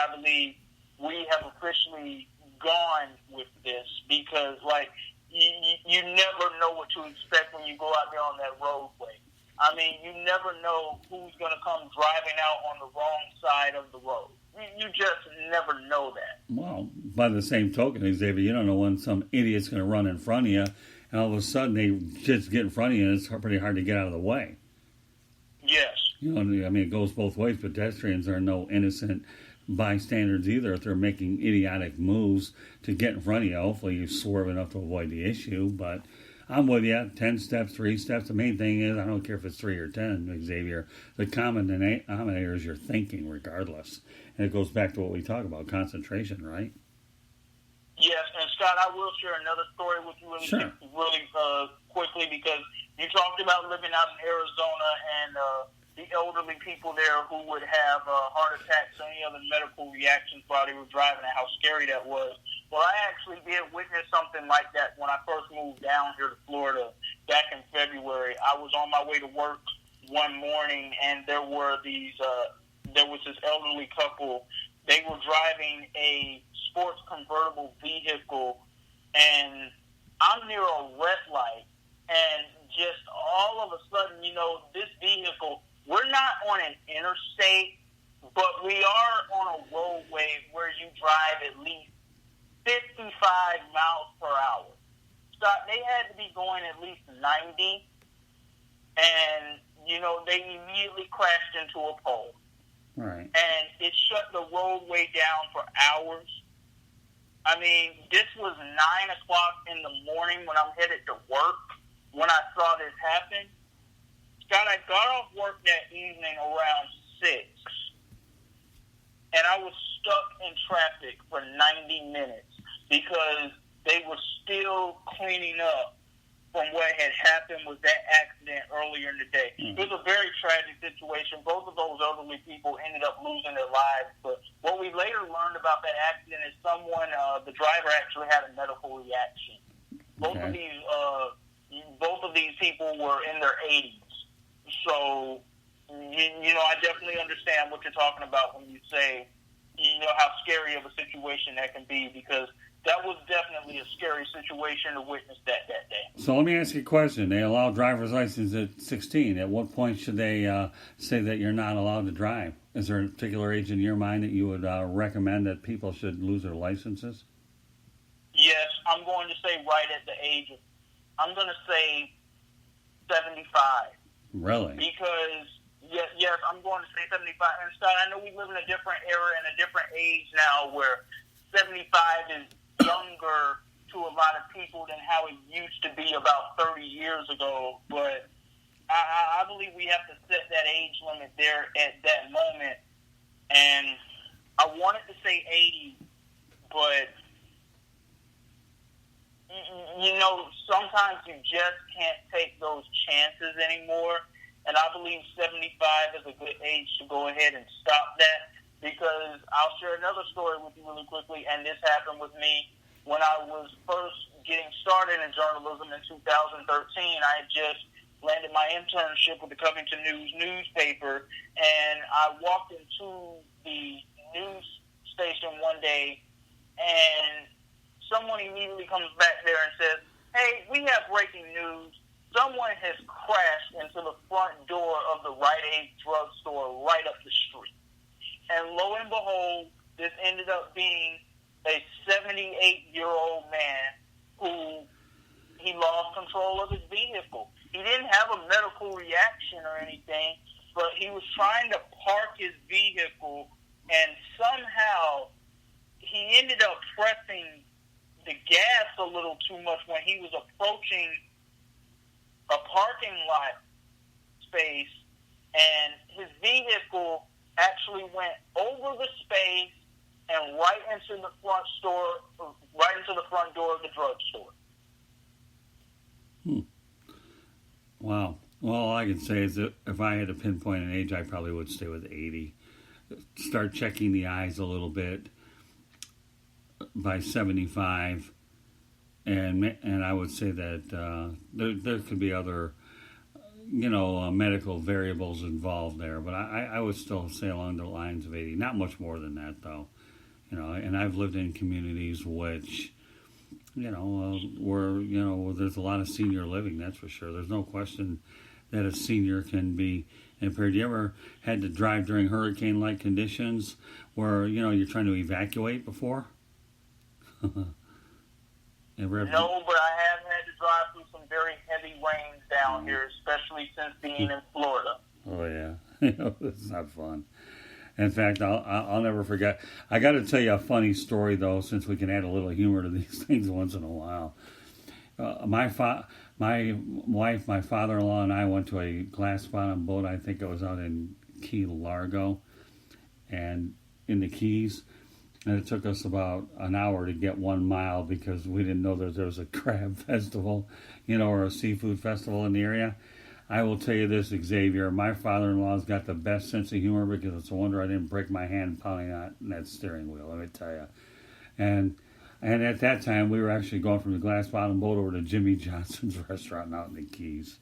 I believe we have officially gone with this because, like, you never know what to expect when you go out there on that roadway. I mean, you never know who's going to come driving out on the wrong side of the road. You just never know that. Well, by the same token, Xavier, you don't know when some idiot's going to run in front of you, and all of a sudden they just get in front of you, and it's pretty hard to get out of the way. Yes. You know, I mean, it goes both ways. Pedestrians are no innocent bystanders either if they're making idiotic moves to get in front of you. Hopefully you swerve enough to avoid the issue, but I'm with you. 10 steps, 3 steps. The main thing is, I don't care if it's 3 or 10, Xavier. The common denominator is your thinking regardless. And it goes back to what we talk about, concentration, right? Yes, and Scott, I will share another story with you really quickly because you talked about living out in Arizona and the elderly people there who would have heart attacks or any other medical reactions while they were driving and how scary that was. Well, I actually did witness something like that when I first moved down here to Florida back in February. I was on my way to work one morning, and there was this elderly couple. They were driving a sports convertible vehicle, and I'm near a red light, and just all of a sudden, this vehicle, we're not on an interstate, but we are on a roadway where you drive at least 55 miles per hour. Scott, they had to be going at least 90, and, they immediately crashed into a pole. Right. And it shut the roadway down for hours. I mean, this was 9 o'clock in the morning when I'm headed to work when I saw this happen. Scott, I got off work that evening around 6, and I was stuck in traffic for 90 minutes because they were still cleaning up from what had happened with that accident earlier in the day. It was a very tragic situation. Both of those elderly people ended up losing their lives. But what we later learned about that accident is the driver actually had a medical reaction. Both of these people were in their 80s. So, I definitely understand what you're talking about when you say, how scary of a situation that can be, because that was definitely a scary situation to witness that day. So let me ask you a question. They allow driver's license at 16. At what point should they say that you're not allowed to drive? Is there a particular age in your mind that you would recommend that people should lose their licenses? Yes, I'm going to say right at the age of, I'm going to say 75. Really? Because, yes, I'm going to say 75. And Scott, I know we live in a different era and a different age now where 75 is younger to a lot of people than how it used to be about 30 years ago. But I believe we have to set that age limit there at that moment. And I wanted to say 80, but sometimes you just can't take those chances anymore. And I believe 75 is a good age to go ahead and stop that, because I'll share another story with you really quickly, and this happened with me when I was first getting started in journalism in 2013. I had just landed my internship with the Covington News newspaper, and I walked into the news station one day, and someone immediately comes back there and says, "Hey, we have breaking news. Someone has crashed into the front door of the Rite Aid drugstore right up the street." And lo and behold, this ended up being a 78-year-old man who he lost control of his vehicle. He didn't have a medical reaction or anything, but he was trying to park his vehicle, and somehow he ended up pressing the gas a little too much when he was approaching a parking lot space, and his vehicle actually went over the space and right into the front door of the drugstore. Wow. Well, all I can say is that if I had to pinpoint an age, I probably would stay with 80. Start checking the eyes a little bit by 75. And I would say that there could be other, medical variables involved there. But I would still say along the lines of 80. Not much more than that, though. And I've lived in communities which, where, there's a lot of senior living, that's for sure. There's no question that a senior can be impaired. You ever had to drive during hurricane-like conditions where, you're trying to evacuate before? No, but I have had to drive through some very heavy rains down here, especially since being in Florida. Oh, yeah. It's not fun. In fact, I'll never forget. I got to tell you a funny story, though, since we can add a little humor to these things once in a while. My wife, my father-in-law, and I went to a glass-bottom boat. I think it was out in Key Largo and in the Keys. And it took us about an hour to get 1 mile because we didn't know that there was a crab festival, or a seafood festival in the area. I will tell you this, Xavier, my father-in-law's got the best sense of humor because it's a wonder I didn't break my hand pounding on that steering wheel, let me tell you. And at that time, we were actually going from the glass-bottom boat over to Jimmy Johnson's restaurant out in the Keys.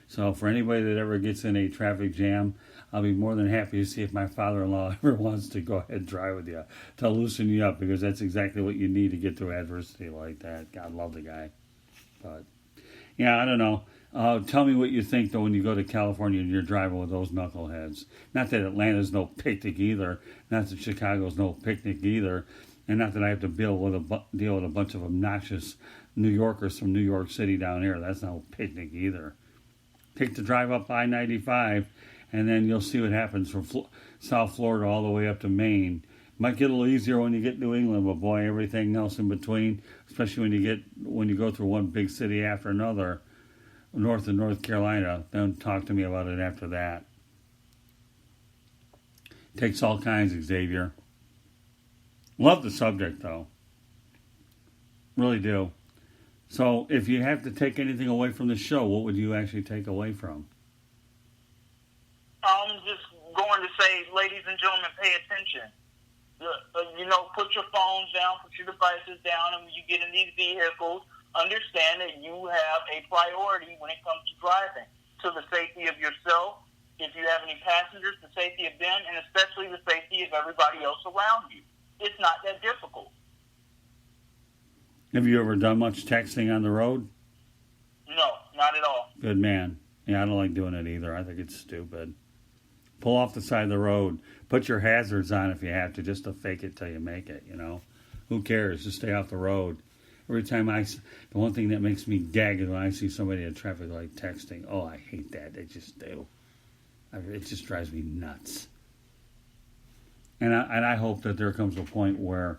So for anybody that ever gets in a traffic jam, I'll be more than happy to see if my father-in-law ever wants to go ahead and drive with you to loosen you up, because that's exactly what you need to get through adversity like that. God love the guy. But, yeah, I don't know. Tell me what you think, though, when you go to California and you're driving with those knuckleheads. Not that Atlanta's no picnic either. Not that Chicago's no picnic either. And not that I have to deal with a bunch of obnoxious New Yorkers from New York City down here. That's no picnic either. Take the drive up I-95, and then you'll see what happens from South Florida all the way up to Maine. Might get a little easier when you get New England, but boy, everything else in between, especially when you go through one big city after another, north of North Carolina, don't talk to me about it after that. Takes all kinds, Xavier. Love the subject, though. Really do. So, if you have to take anything away from the show, what would you actually take away from? I'm just going to say, ladies and gentlemen, pay attention. Put your phones down, put your devices down, and when you get in these vehicles, understand that you have a priority when it comes to driving, to the safety of yourself, if you have any passengers, the safety of them, and especially the safety of everybody else around you. It's not that difficult. Have you ever done much texting on the road? No, not at all. Good man. Yeah, I don't like doing it either. I think it's stupid. Pull off the side of the road. Put your hazards on if you have to, just to fake it till you make it, Who cares? Just stay off the road. Every time the one thing that makes me gag is when I see somebody at traffic light texting. Oh, I hate that. They just do. It just drives me nuts. And I hope that there comes a point where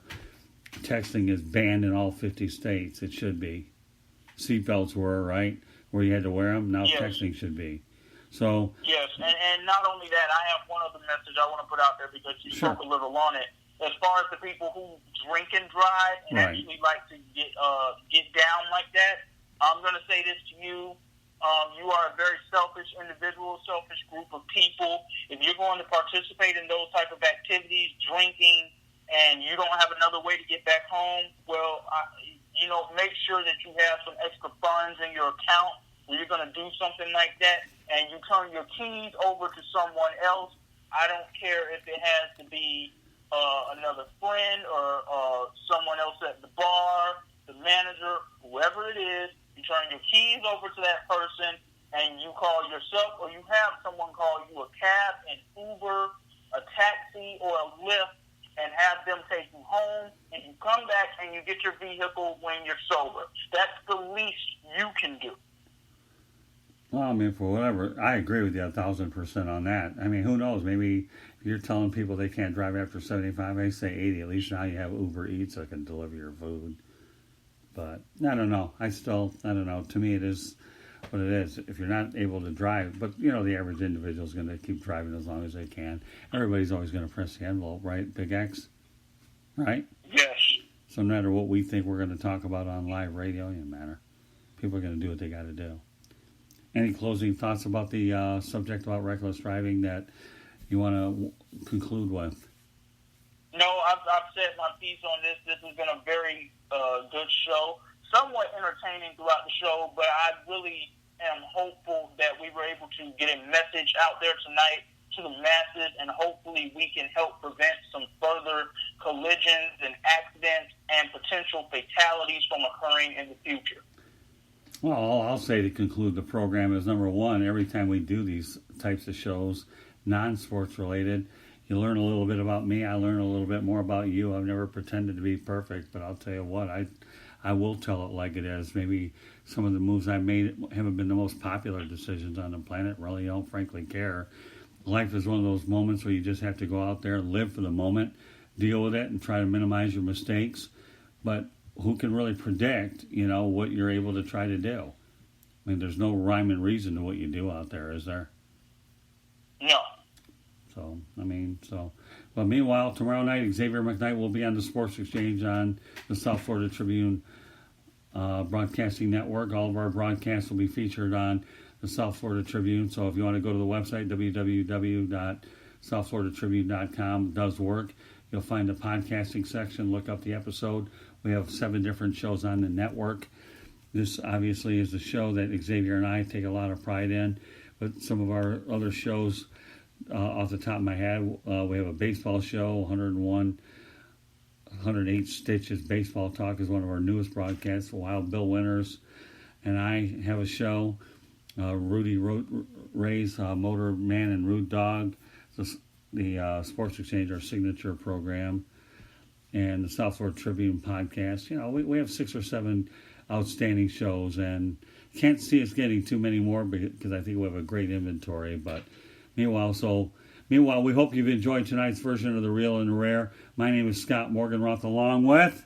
texting is banned in all 50 states. It should be. Seatbelts were, right? Where you had to wear them. Now yes. Texting should be. So yes, and not only that, I have one other message I want to put out there because you spoke a little on it. As far as the people who drink and drive and actually like to get down like that, I'm going to say this to you. You are a very selfish individual, selfish group of people. If you're going to participate in those type of activities, drinking, and you don't have another way to get back home, well, make sure that you have some extra funds in your account when you're going to do something like that, and you turn your keys over to someone else. I don't care if it has to be another friend or someone else at the bar, the manager, whoever it is. You turn your keys over to that person, and you call yourself, or you have someone call you a cab, an Uber, a taxi, or a Lyft, and have them take you home, and you come back and you get your vehicle when you're sober. That's the least you can do. Well, I mean, for whatever, I agree with you 1,000% on that. I mean, who knows? Maybe if you're telling people they can't drive after 75, I say 80. At least now you have Uber Eats that can deliver your food. But I don't know. I don't know. To me, it is what it is. If you're not able to drive, but the average individual is going to keep driving as long as they can. Everybody's always going to press the envelope, right? Big X, right? Yes. So no matter what we think we're going to talk about on live radio, it doesn't matter. People are going to do what they got to do. Any closing thoughts about the subject about reckless driving that you want to conclude with? No, I've said my piece on this. This has been a very good show, somewhat entertaining throughout the show, but I really am hopeful that we were able to get a message out there tonight to the masses, and hopefully we can help prevent some further collisions and accidents and potential fatalities from occurring in the future. Well, all I'll say to conclude the program is, number one, every time we do these types of shows, non-sports related, you learn a little bit about me. I learn a little bit more about you. I've never pretended to be perfect, but I'll tell you what, I will tell it like it is. Maybe some of the moves I made haven't been the most popular decisions on the planet. Really don't frankly care. Life is one of those moments where you just have to go out there, live for the moment, deal with it, and try to minimize your mistakes. But who can really predict, what you're able to try to do? I mean, there's no rhyme and reason to what you do out there, is there? No. But meanwhile, tomorrow night, Xavier McKnight will be on the Sports Exchange on the South Florida Tribune Broadcasting Network. All of our broadcasts will be featured on the South Florida Tribune. So if you want to go to the website, www.southfloridatribune.com, it does work. You'll find the podcasting section. Look up the episode. We have 7 different shows on the network. This obviously is a show that Xavier and I take a lot of pride in. But some of our other shows, off the top of my head, we have a baseball show, 108 Stitches Baseball Talk is one of our newest broadcasts. Wild Bill Winters and I have a show. Rudy Ray's Motor Man and Rude Dog, the Sports Exchange, our signature program, and the South Florida Tribune podcast. We have 6 or 7 outstanding shows, and can't see us getting too many more because I think we have a great inventory. But meanwhile, we hope you've enjoyed tonight's version of The Real and the Rare. My name is Scott Morganroth, along with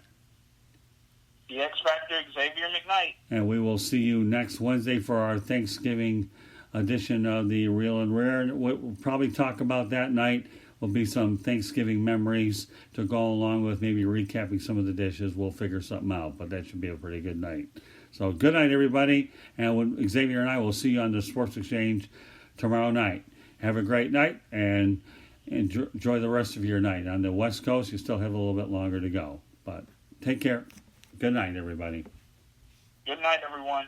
the X Factor, Xavier McKnight. And we will see you next Wednesday for our Thanksgiving edition of The Real and Rare. And what we'll probably talk about that night will be some Thanksgiving memories to go along with maybe recapping some of the dishes. We'll figure something out, but that should be a pretty good night. So good night, everybody. And Xavier and I will see you on the Sports Exchange tomorrow night. Have a great night and enjoy the rest of your night. On the West Coast, you still have a little bit longer to go. But take care. Good night, everybody. Good night, everyone.